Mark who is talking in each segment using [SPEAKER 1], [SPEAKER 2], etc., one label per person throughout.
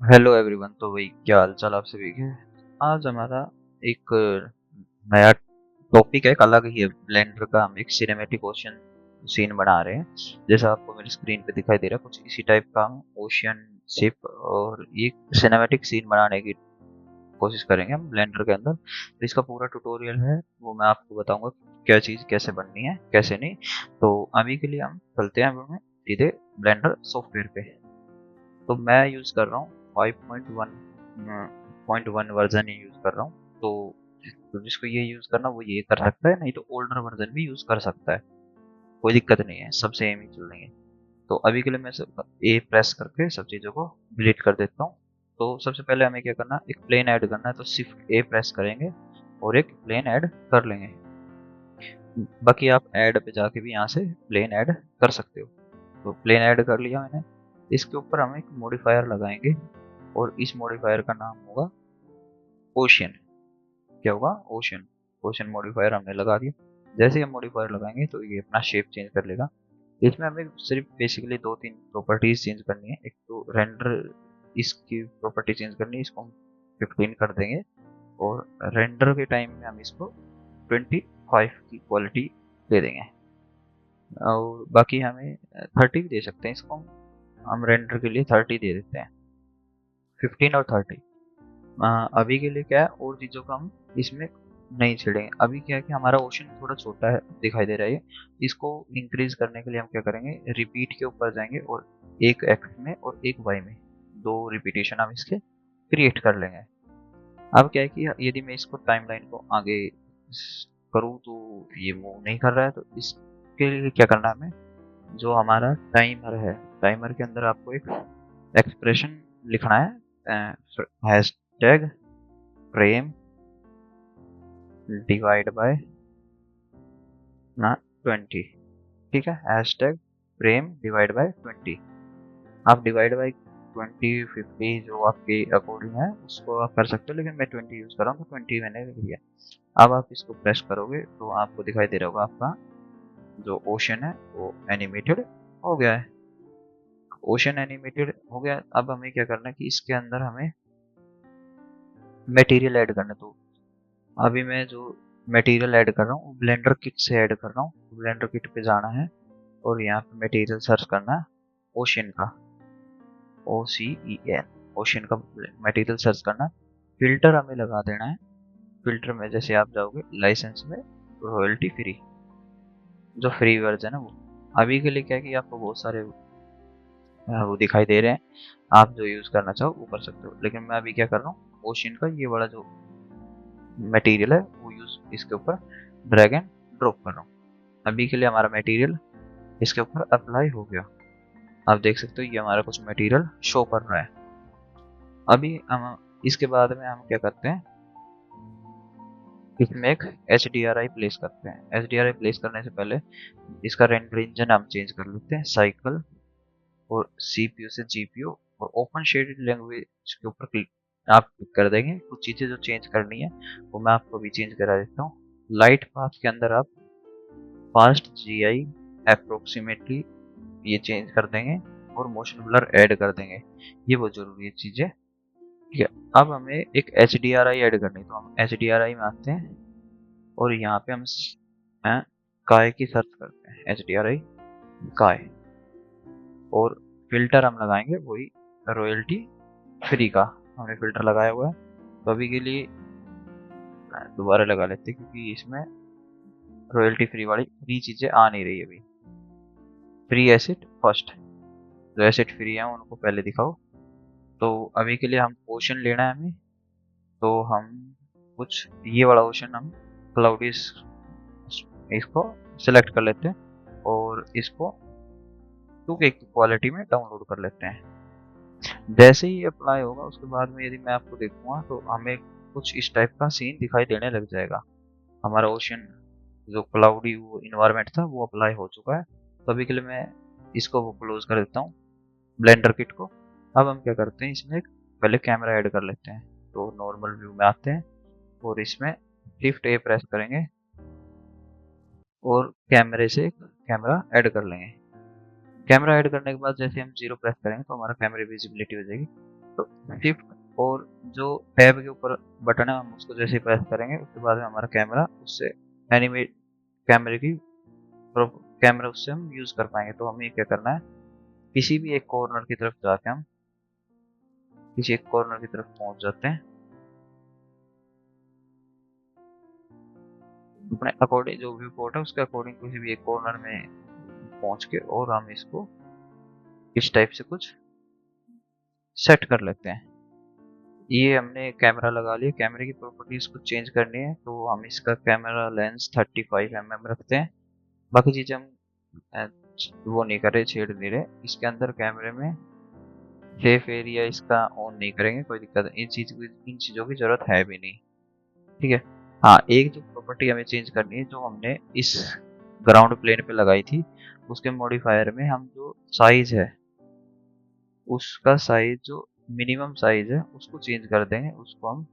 [SPEAKER 1] Hello everyone. तो भाई क्या हाल चाल आप सभी के। आज हमारा एक नया टॉपिक है, एक अलग ही है। ब्लेंडर का हम एक सिनेमैटिक ओशन सीन बना रहे हैं। जैसा आपको मेरी स्क्रीन पे दिखाई दे रहा है, कुछ इसी टाइप का हम ओशियन शिप और एक सिनेमैटिक सीन बनाने की कोशिश करेंगे हम ब्लेंडर के अंदर। तो इसका पूरा ट्यूटोरियल है, वो मैं आपको बताऊंगा क्या चीज़ कैसे बननी है कैसे नहीं। तो अभी के लिए हम चलते हैं हमें सीधे ब्लेंडर सॉफ्टवेयर पे। तो मैं यूज़ कर रहा हूँ 5.1 वर्जन ही यूज़ कर रहा हूँ। तो जिसको ये यूज़ करना वो ये कर सकता है, नहीं तो ओल्डर वर्जन भी यूज़ कर सकता है। कोई दिक्कत नहीं है, सब सेम ही चल रही है। तो अभी के लिए मैं सब ए प्रेस करके सब चीज़ों को डिलीट कर देता हूँ। तो सबसे पहले हमें क्या करना है, एक प्लेन ऐड करना है। तो शिफ्ट ए प्रेस करेंगे और एक प्लेन ऐड कर लेंगे। बाकी आप ऐड पे जाके भी यहाँ से प्लेन ऐड कर सकते हो। तो प्लेन ऐड कर लिया मैंने। इसके ऊपर हम एक मॉडिफायर लगाएंगे और इस मॉडिफायर का नाम होगा ओशियन। क्या होगा? ओशियन। ओशियन मॉडिफायर हमने लगा दिया। जैसे ही हम मॉडिफायर लगाएंगे तो ये अपना शेप चेंज कर लेगा। इसमें हमें सिर्फ बेसिकली दो तीन प्रॉपर्टीज चेंज करनी है। एक तो रेंडर, इसकी प्रॉपर्टी चेंज करनी है, इसको हम 15 कर देंगे। और रेंडर के टाइम में हम इसको 25 की क्वालिटी दे देंगे। और बाकी हमें 30 भी दे सकते हैं इसको। हम रेंडर के लिए 30 दे देते हैं, 15 और 30। अभी के लिए क्या है, और चीज़ों का हम इसमें नहीं छेड़ेंगे। अभी क्या है कि हमारा ओशन थोड़ा छोटा है, दिखाई दे रहा है ये। इसको इंक्रीज करने के लिए हम क्या करेंगे, रिपीट के ऊपर जाएंगे और एक एक्स में और एक वाई में दो रिपीटेशन हम इसके क्रिएट कर लेंगे। अब क्या है कि यदि मैं इसको टाइमलाइन को आगे करूँ तो ये मूव नहीं कर रहा है। तो इसके लिए क्या करना है हमें, जो हमारा टाइमर है, टाइमर के अंदर आपको एक एक्सप्रेशन लिखना है, hash tag frame divide by ना 20। ठीक है, hash tag frame divide by 20। आप डिवाइड बाय 20, 50 जो आपके अकॉर्डिंग है उसको आप कर सकते हो, लेकिन मैं 20 यूज कर रहा हूँ तो 20 मैंने लिख दिया। अब आप इसको प्रेस करोगे तो आपको दिखाई दे रहा होगा आपका जो ओशन है वो एनिमेटेड हो गया है। ओशन एनिमेटेड हो गया। अब हमें क्या करना है कि इसके अंदर हमें मटेरियल ऐड करना है। तो अभी मैं जो मटेरियल ऐड कर रहा हूँ ब्लेंडर किट से ऐड कर रहा हूँ। ब्लेंडर किट पे जाना है और यहाँ पे मटेरियल सर्च करना है ओशियन का, OCEN, ओशियन का मटेरियल सर्च करना है। फिल्टर हमें लगा देना है। फिल्टर में जैसे आप जाओगे लाइसेंस में, रॉयल्टी फ्री, जो फ्री वर्जन है वो। अभी के लिए क्या है कि आपको बहुत सारे वो दिखाई दे रहे हैं, आप जो यूज़ करना चाहो वो कर सकते हो। लेकिन मैं अभी क्या कर रहा हूँ, ओशियन का ये वाला जो मटेरियल है वो यूज़ इसके ऊपर ड्रैग एंड ड्रॉप कर रहा हूँ। अभी के लिए हमारा मटेरियल इसके ऊपर अप्लाई हो गया। आप देख सकते हो ये हमारा कुछ मटेरियल शो कर रहा है। अभी हम इसके बाद में हम क्या करते हैं, इसमें एक HDRI प्लेस करते हैं। HDRI प्लेस करने से पहले इसका रेंडर इंजन हम चेंज कर लेते हैं, साइकिल और CPU से GPU और ओपन शेडेड लैंग्वेज के ऊपर क्लिक आप क्लिक कर देंगे। कुछ चीज़ें जो चेंज करनी है वो मैं आपको भी चेंज करा देता हूँ। लाइट पाथ के अंदर आप फास्ट GI अप्रोक्सीमेटली ये चेंज कर देंगे और मोशन ब्लर ऐड कर देंगे। ये बहुत जरूरी है चीज़ें। ठीक है, अब हमें एक HDRI ऐड करनी है। तो हम HDRI में आते हैं और यहाँ पे हम काय की सर्च करते हैं, HDRI काय। और फिल्टर हम लगाएंगे वही रॉयल्टी फ्री का, हमने फिल्टर लगाया हुआ है। तो अभी के लिए दोबारा लगा लेते हैं क्योंकि इसमें रॉयल्टी फ्री वाली फ्री चीज़ें आ नहीं रही अभी। फ्री एसिड फर्स्ट, जो एसिड फ्री है उनको पहले दिखाओ। तो अभी के लिए हम ओशन लेना है हमें। तो हम कुछ ये वाला ओशन हम क्लाउडीज इसको सिलेक्ट कर लेते हैं और इसको 2K की क्वालिटी में डाउनलोड कर लेते हैं। जैसे ही अप्लाई होगा उसके बाद में यदि मैं आपको देखूंगा तो हमें कुछ इस टाइप का सीन दिखाई देने लग जाएगा। हमारा ओशन जो क्लाउडी वो इन्वायरमेंट था वो अप्लाई हो चुका है। तो अभी के लिए मैं इसको वो क्लोज कर देता हूँ, ब्लेंडर किट को। अब हम क्या करते हैं, इसमें एक पहले कैमरा ऐड कर लेते हैं। तो नॉर्मल व्यू में आते हैं और इसमें शिफ्ट A प्रेस करेंगे और कैमरे से कैमरा ऐड कर लेंगे। कैमरा ऐड करने के बाद जैसे हम जीरो प्रेस करेंगे तो हमारा कैमरे विजिबिलिटी हो जाएगी। तो शिफ्ट और जो टैब के ऊपर बटन है हम उसको जैसे ही प्रेस करेंगे उसके बाद में हमारा कैमरा उससे एनिमेट कैमरे की कैमरा उससे हम यूज कर पाएंगे। तो हमें क्या करना है, किसी भी एक कॉर्नर की तरफ जाके हम किसी एक कॉर्नर की तरफ पहुंच जाते हैं अपने अकॉर्डिंग, जो व्यू पोर्ट है उसके अकॉर्डिंग किसी भी एक कॉर्नर में पहुंच के और हम इसको इस टाइप से कुछ सेट कर लेते हैं। ये हमने कैमरा लगा लिया, कैमरे की प्रॉपर्टीज कुछ चेंज करनी है तो हम इसका कैमरा लेंस 35 mm रखते हैं। बाकी चीजें हम अ, वो नहीं कर रहे, छेड़ नहीं रहे। इसके अंदर कैमरे में सेफ एरिया इसका ऑन नहीं करेंगे, कोई दिक्कत नहीं, इन चीजों की जरूरत है भी नहीं। ठीक है। हाँ, एक जो प्रॉपर्टी हमें चेंज करनी है जो हमने इस ग्राउंड प्लेन पे लगाई थी, उसके मॉडिफायर में हम जो साइज है उसका साइज जो मिनिमम साइज है उसको चेंज कर देंगे, उसको हम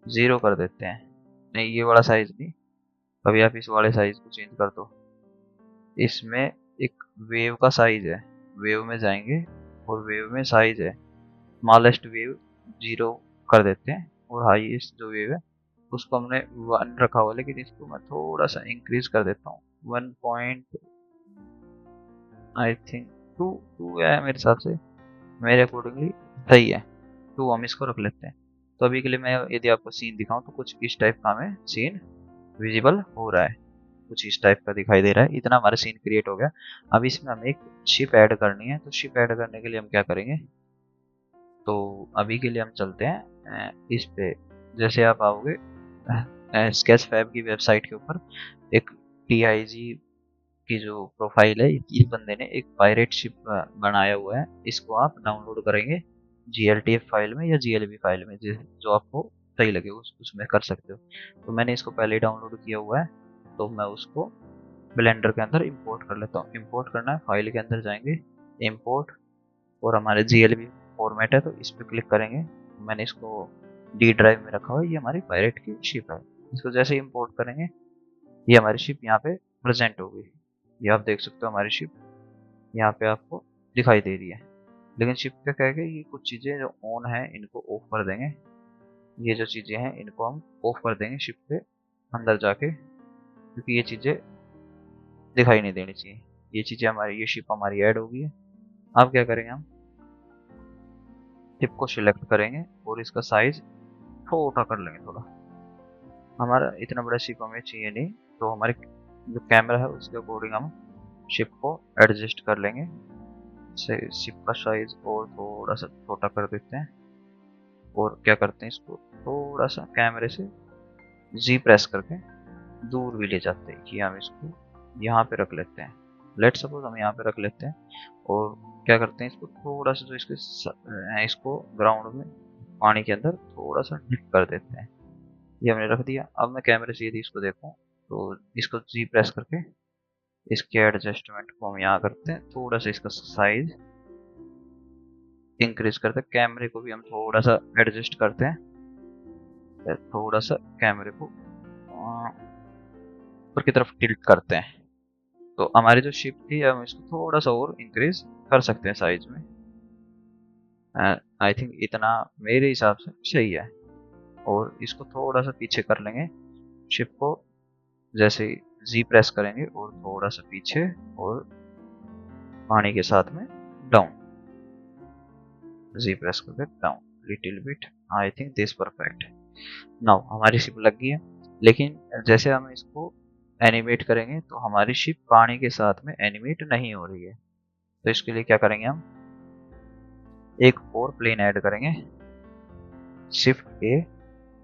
[SPEAKER 1] 0 कर देते हैं। नहीं, ये वाला साइज नहीं, कभी आप इस वाले साइज को चेंज कर दो। इसमें एक वेव का साइज है, वेव में जाएंगे और वेव में साइज है, स्मॉलेस्ट वेव 0 कर देते हैं और हाईएस्ट जो वेव है उसको हमने 1 रखा हुआ, लेकिन इसको मैं थोड़ा सा इंक्रीज कर देता हूँ। 1 पॉइंट आई थिंक 2 है मेरे हिसाब से, मेरे अकॉर्डिंगली सही है। 2 हम इसको रख लेते हैं। तो अभी के लिए मैं यदि आपको सीन दिखाऊं तो कुछ इस टाइप का हमें सीन विजिबल हो रहा है, कुछ इस टाइप का दिखाई दे रहा है। इतना हमारा सीन क्रिएट हो गया। अब इसमें हमें एक शिप ऐड करनी है, तो शिप ऐड करने के लिए हम क्या करेंगे, तो अभी के लिए हम चलते हैं इस पे। जैसे आप आओगे स्केच फैब की वेबसाइट के ऊपर, एक TIG की जो प्रोफाइल है, इस बंदे ने एक पायरेट शिप बनाया हुआ है। इसको आप डाउनलोड करेंगे GLTF फाइल में या GLB फाइल में, जो आपको सही लगे उसमें कर सकते हो। तो मैंने इसको पहले ही डाउनलोड किया हुआ है, तो मैं उसको ब्लेंडर के अंदर इंपोर्ट कर लेता हूँ। इंपोर्ट करना है, फाइल के अंदर जाएंगे, इंपोर्ट, और हमारे GLB फॉर्मेट है तो इस पर क्लिक करेंगे। मैंने इसको D ड्राइव में रखा हुआ है, ये हमारी पायरेट की शिप है। इसको जैसे इंपोर्ट करेंगे ये हमारी शिप यहाँ पे प्रेजेंट होगी। ये आप देख सकते हो हमारी शिप यहाँ पे आपको दिखाई दे रही है। लेकिन शिप का क्या है कि ये कुछ चीज़ें जो ऑन है इनको ऑफ कर देंगे। ये जो चीज़ें हैं इनको हम ऑफ कर देंगे शिप के अंदर जाके, क्योंकि ये चीज़ें दिखाई नहीं देनी चाहिए। ये चीज़ें हमारी, ये शिप हमारी ऐड होगी है। अब क्या करेंगे, हम शिप को सिलेक्ट करेंगे और इसका साइज छोटा कर लेंगे थोड़ा। हमारा इतना बड़ा शिप हमें चाहिए नहीं, तो हमारे जो कैमरा है उसके अकॉर्डिंग हम शिप को एडजस्ट कर लेंगे। शिप का साइज और थोड़ा सा छोटा कर देते हैं और क्या करते हैं, इसको थोड़ा सा कैमरे से जी प्रेस करके दूर भी ले जाते हैं कि हम इसको यहाँ पे रख लेते हैं। लेट सपोज हम यहाँ पे रख लेते हैं और क्या करते हैं, इसको थोड़ा सा जो इसको ग्राउंड में पानी के अंदर थोड़ा सा डिप कर देते हैं। ये हमने रख दिया। अब मैं कैमरे से यदि इसको देखूँ तो इसको जी प्रेस करके इसके एडजस्टमेंट को हम यहाँ करते हैं, थोड़ा सा इसका साइज इंक्रीज करते हैं। कैमरे को भी हम थोड़ा सा एडजस्ट करते हैं, थोड़ा सा कैमरे को ऊपर की तरफ टिल्ट करते हैं। तो हमारी जो शिप थी हम इसको थोड़ा सा और इंक्रीज कर सकते हैं साइज में। आई थिंक इतना मेरे हिसाब से सही है। और इसको थोड़ा सा पीछे कर लेंगे शिप को, जैसे जी प्रेस करेंगे और थोड़ा सा पीछे और पानी के साथ में डाउन, जी प्रेस करके down little bit. I think this perfect. Now हमारी शिप लग गई है, लेकिन जैसे हम इसको एनिमेट करेंगे तो हमारी शिप पानी के साथ में एनिमेट नहीं हो रही है। तो इसके लिए क्या करेंगे, हम एक और प्लेन ऐड करेंगे, शिफ्ट A,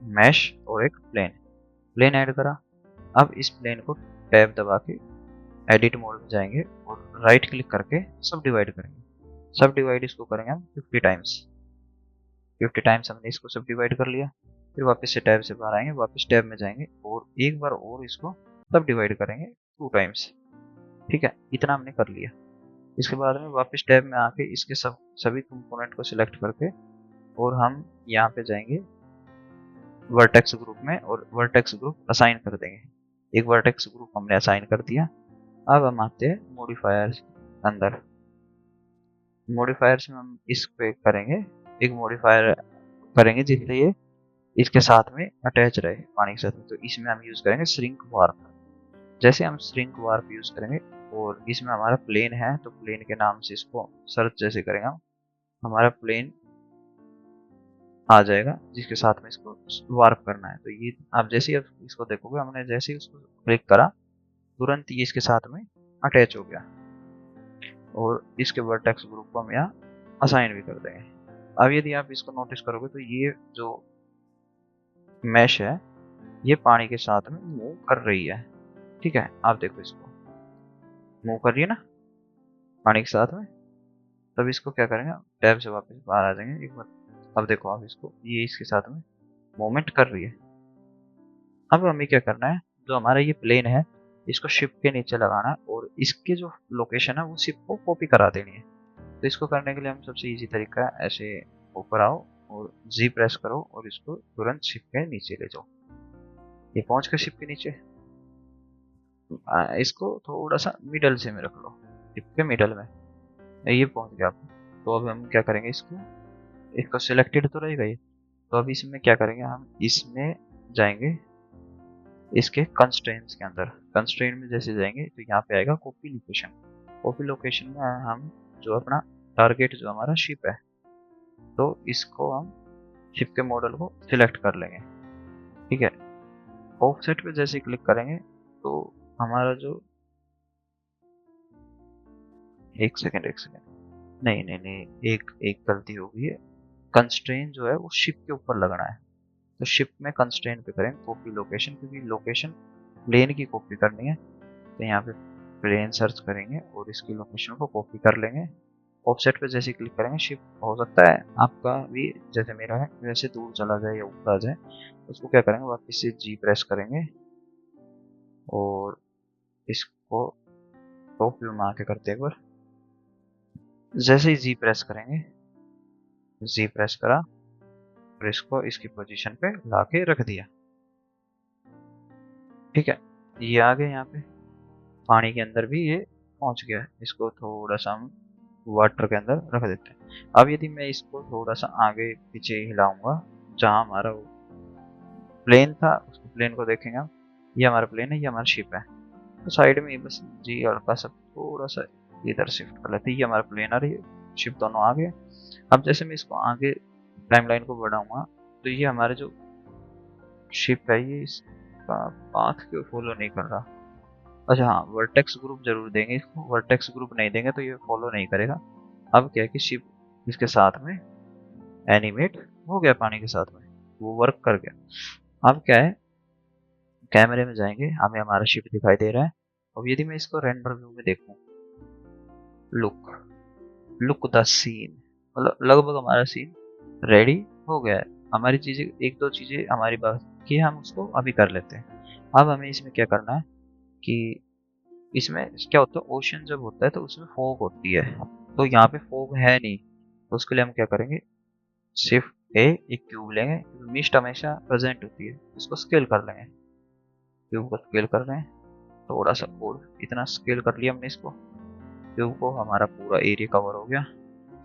[SPEAKER 1] मैश और एक प्लेन। प्लेन ऐड करा। अब इस प्लेन को टैब दबा के एडिट मोड में जाएंगे और राइट क्लिक करके सब डिवाइड करेंगे। सब डिवाइड इसको करेंगे हम 50 टाइम्स। 50 टाइम्स हमने इसको सब डिवाइड कर लिया। फिर वापस से टैब से बाहर आएंगे, वापस टैब में जाएंगे और एक बार और इसको सब डिवाइड करेंगे 2 टाइम्स। ठीक है, इतना हमने कर लिया। इसके बाद में वापस टैब में आके इसके सभी कंपोनेंट को सिलेक्ट करके और हम यहाँ पे जाएंगे वर्टेक्स ग्रुप में और वर्टेक्स ग्रुप असाइन कर देंगे। एक वर्टेक्स ग्रुप हमने असाइन कर दिया। अब हम आते हैं मॉडिफायर्स अंदर। मॉडिफायर्स में हम इस पे करेंगे एक मॉडिफायर करेंगे जिससे ये इसके साथ में अटैच रहे पानी के साथ में। तो इसमें हम यूज करेंगे श्रिंक वार्प। जैसे हम श्रिंक वार्प यूज करेंगे और इसमें हमारा प्लेन है तो प्लेन के नाम से इसको सर्च जैसे करेंगे हम, हमारा प्लेन आ जाएगा जिसके साथ में इसको वार्प करना है। तो ये आप जैसे ही इसको देखोगे, हमने जैसे ही उसको क्लिक करा तुरंत ये इसके साथ में अटैच हो गया और इसके वर्टेक्स ग्रुप को हम यहाँ असाइन भी कर देंगे। अब यदि आप इसको नोटिस करोगे तो ये जो मैश है ये पानी के साथ में मूव कर रही है। ठीक है, आप देखो इसको मूव कर रही है ना पानी के साथ में। तब इसको क्या करेंगे, टैब से वापस बाहर आ जाएंगे एक बार। अब देखो आप इसको, ये इसके साथ में मूवमेंट कर रही है। अब हमें क्या करना है, जो हमारा ये प्लेन है इसको शिप के नीचे लगाना है और इसके जो लोकेशन है वो शिप को कॉपी करा देनी है। तो इसको करने के लिए हम सबसे इजी तरीका है, ऐसे ऊपर आओ और जी प्रेस करो और इसको तुरंत शिप के नीचे ले जाओ। ये पहुंच गया शिप के नीचे। इसको थोड़ा सा मिडल से में रख लो, शिप के मिडल में ये पहुंच गया आप। तो अब हम क्या करेंगे, इसको सिलेक्टेड तो रहेगा ये। तो अब इसमें क्या करेंगे, हम इसमें जाएंगे इसके कंस्ट्रेंट्स के अंदर। कंस्ट्रेंट में जैसे जाएंगे तो यहाँ पे आएगा कॉपी लोकेशन। कॉपी लोकेशन में हम जो अपना टारगेट जो हमारा शिप है तो इसको हम शिप के मॉडल को सिलेक्ट कर लेंगे। ठीक है, ऑफसेट पे जैसे क्लिक करेंगे तो हमारा जो एक सेकेंड नहीं एक गलती हो गई है। कंस्ट्रेंट जो है वो शिप के ऊपर लगना है। तो शिप में कंस्ट्रेंट पे करेंगे कॉपी लोकेशन, क्योंकि लोकेशन प्लेन की कॉपी करनी है। तो यहाँ पे प्लेन सर्च करेंगे और इसकी लोकेशन को कॉपी कर लेंगे। ऑफसेट पे जैसे क्लिक करेंगे, शिप हो सकता है आपका भी जैसे मेरा है वैसे दूर चला जाए या ऊपर आ जाए। उसको क्या करेंगे, वापस से जी प्रेस करेंगे और इसको टॉप व्यू में आके करते एक बार। जैसे ही जी प्रेस करेंगे, जी प्रेस करा और इसको इसकी पोजीशन पे लाके रख दिया। ठीक है, ये आ गए यहाँ पे पानी के अंदर भी ये पहुंच गया है। इसको थोड़ा सा हम वाटर के अंदर रख देते हैं। अब यदि मैं इसको थोड़ा सा आगे पीछे हिलाऊंगा, जहाँ हमारा वो प्लेन था उसको प्लेन को देखेंगे हम, ये हमारा प्लेन है, ये हमारा शिप है। तो साइड में बस जी हल्का सा थोड़ा सा इधर शिफ्ट कर लेते हैं। ये हमारा प्लेन और ये शिप दोनों आ गए। अब जैसे मैं इसको आगे टाइमलाइन को बढ़ाऊंगा तो ये हमारे जो शिप है ये इसका पाथ क्यों फॉलो नहीं कर रहा। अच्छा हाँ, वर्टेक्स ग्रुप जरूर देंगे इसको, वर्टेक्स ग्रुप नहीं देंगे तो ये फॉलो नहीं करेगा। अब क्या है कि शिप इसके साथ में एनिमेट हो गया, पानी के साथ में वो वर्क कर गया। अब क्या है, कैमरे में जाएंगे, हमें हमारा शिप दिखाई दे रहा है। अब यदि मैं इसको रेंडर व्यू में देखूं, लुक लुक द सीन, मतलब लगभग हमारा सीन रेडी हो गया है। हमारी चीजें एक दो चीजें हमारी बाकी है, हम उसको अभी कर लेते हैं। अब हमें इसमें क्या करना है कि इसमें क्या होता है, ओशन जब होता है तो उसमें फॉग होती है। तो यहाँ पे फॉग है नहीं, तो उसके लिए हम क्या करेंगे, शिफ्ट ए एक क्यूब लेंगे, मिस्ट हमेशा प्रेजेंट होती है, उसको स्केल कर लेंगे। क्यूब को स्केल कर रहे हैं थोड़ा सा, और इतना स्केल कर लिया हमने इसको। क्यूब को हमारा पूरा एरिया कवर हो गया,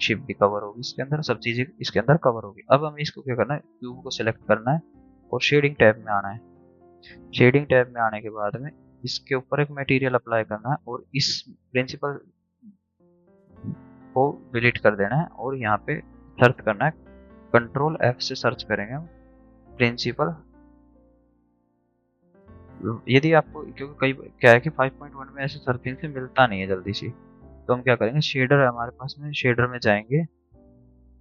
[SPEAKER 1] शिप भी कवर होगी इसके अंदर, सब चीजें इसके अंदर कवर होगी। अब हमें इसको क्या करना है, क्यूब को सिलेक्ट करना है और शेडिंग टैब में आना है। शेडिंग टैब में आने के बाद में इसके ऊपर एक मटेरियल अप्लाई करना है और इस प्रिंसिपल को डिलीट कर देना है और यहाँ पे सर्च करना है, कंट्रोल एफ से सर्च करेंगे हम प्रिंसिपल। यदि आपको, क्योंकि कई क्या है कि 5.1 में ऐसे सर्चिंग से मिलता नहीं है जल्दी से, तो हम क्या करेंगे, शेडर है हमारे पास में, शेडर में जाएंगे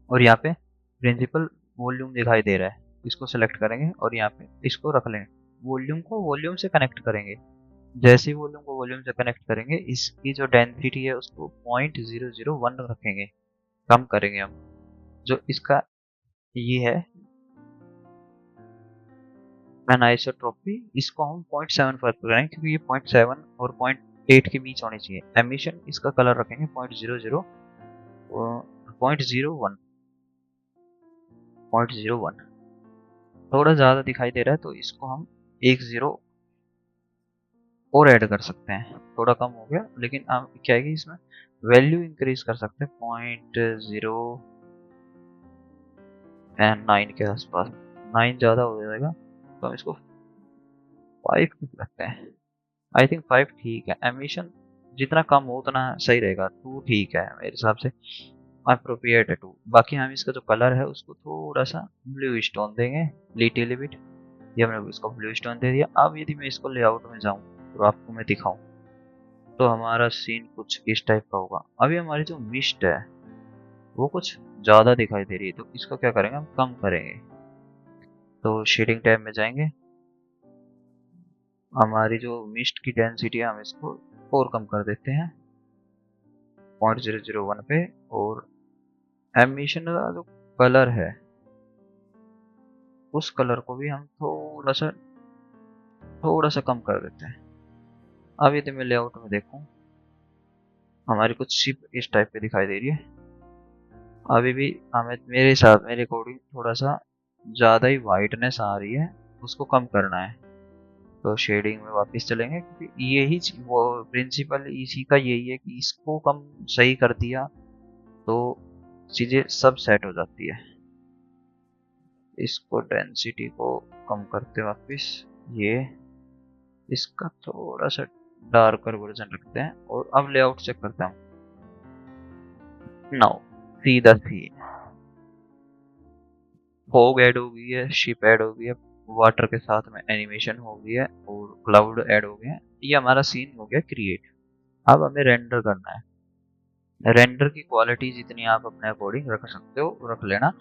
[SPEAKER 1] और यहाँ पे प्रिंसिपल वॉल्यूम दिखाई दे रहा है, इसको सेलेक्ट करेंगे और यहाँ पे इसको रख लेंगे। वॉल्यूम को वॉल्यूम से कनेक्ट करेंगे। जैसे ही वॉल्यूम को वॉल्यूम से कनेक्ट करेंगे, इसकी जो डेंसिटी है उसको 0.001 रखेंगे, कम करेंगे हम। जो इसका ये है एनाइसोट्रॉपी, इसको हम 0.75 करेंगे, क्योंकि ये 0.7 और 0.8 के बीच होनी चाहिए। एमिशन इसका कलर रखेंगे 0.01 थोड़ा ज़्यादा दिखाई दे रहा है तो इसको हम 1 0 और ऐड कर सकते हैं। थोड़ा कम हो गया, लेकिन हम क्या है कि इसमें वैल्यू इंक्रीज कर सकते हैं, 0.0 एंड 9 के आसपास। 9 ज़्यादा हो जाएगा तो हम इसको 5 रखते हैं। आई थिंक 5 ठीक है। एमिशन जितना कम हो उतना सही रहेगा। 2 ठीक है मेरे हिसाब से, अप्रोप्रिएट है 2। बाकी हम इसका जो कलर है उसको थोड़ा सा ब्लू स्टोन देंगे, लिटिल बिट। ये हमने इसको ब्लू स्टोन दे दिया। अब यदि मैं इसको लेआउट में जाऊँ तो आपको मैं दिखाऊं, तो हमारा सीन कुछ इस टाइप का होगा। अभी हमारी जो मिस्ट है वो कुछ ज़्यादा दिखाई दे रही है, तो इसको क्या करेंगे, हम कम करेंगे। तो शेडिंग टैब में जाएंगे, हमारी जो मिस्ट की डेंसिटी है हम इसको 4 कम कर देते हैं 0.001 पे। और एमिशन का जो कलर है उस कलर को भी हम थोड़ा सा कम कर देते हैं। अब यदि मैं लेआउट में देखूं, हमारी कुछ शिप इस टाइप पे दिखाई दे रही है। अभी भी हमें मेरे अकॉर्डिंग थोड़ा सा ज़्यादा ही वाइटनेस आ रही है, उसको कम करना है। तो शेडिंग में वापस चलेंगे, क्योंकि यही वो प्रिंसिपल इसी का यही है कि इसको कम सही कर दिया तो चीज़ें सब सेट हो जाती है। इसको डेंसिटी को कम करते वापस, ये इसका थोड़ा सा डार्कर वर्जन रखते हैं। और अब लेआउट चेक करते हैं। Now see the scene, fog add हो गई है, शिप ऐड हो गई है, वाटर के साथ में एनिमेशन हो गई है और क्लाउड ऐड हो गए हैं। ये हमारा सीन हो गया क्रिएट। अब हमें रेंडर करना है। रेंडर की क्वालिटी जितनी आप अपने अकॉर्डिंग रख सकते हो रख लेना।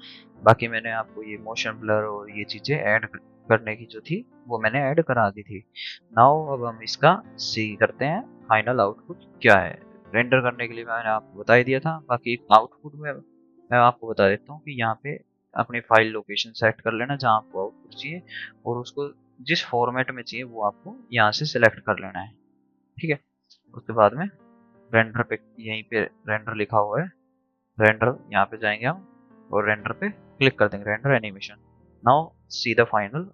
[SPEAKER 1] बाकी मैंने आपको ये मोशन ब्लर और ये चीज़ें ऐड करने की जो थी वो मैंने ऐड करा दी थी। नाउ अब हम इसका सी करते हैं फाइनल आउटपुट क्या है। रेंडर करने के लिए मैंने आपको बता ही दिया था। बाकी आउटपुट में मैं आपको बता देता हूँ कि यहाँ पे अपनी फाइल लोकेशन सेट कर लेना जहाँ आपको आउटपुट चाहिए, और उसको जिस फॉर्मेट में चाहिए वो आपको यहाँ से सिलेक्ट कर लेना है। ठीक है। उसके बाद में रेंडर पे, यहीं पे रेंडर लिखा हुआ है, रेंडर यहाँ पे जाएंगे हम और रेंडर पे क्लिक कर देंगे, render animation. Now see the final.